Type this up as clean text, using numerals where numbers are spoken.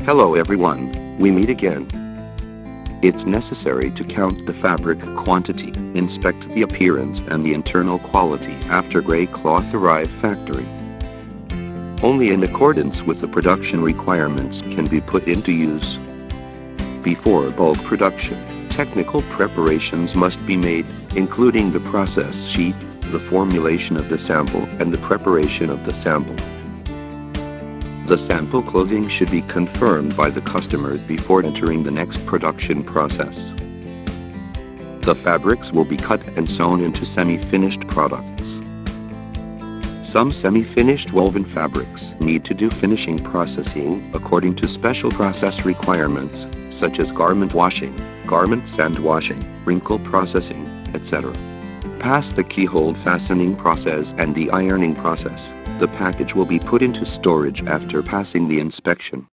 Hello everyone, we meet again. It's necessary to count the fabric quantity, inspect the appearance and the internal quality after gray cloth arrive factory. Only in accordance with the production requirements can be put into use. Before bulk production, technical preparations must be made, including the process sheet, the formulation of the sample and the preparation of the sample. The sample clothing should be confirmed by the customers before entering the next production process. The fabrics will be cut and sewn into semi-finished products. Some semi-finished woven fabrics need to do finishing processing according to special process requirements, such as garment washing, garment sand washing, wrinkle processing, etc. Past the keyhole fastening process and the ironing process, the package will be put into storage after passing the inspection.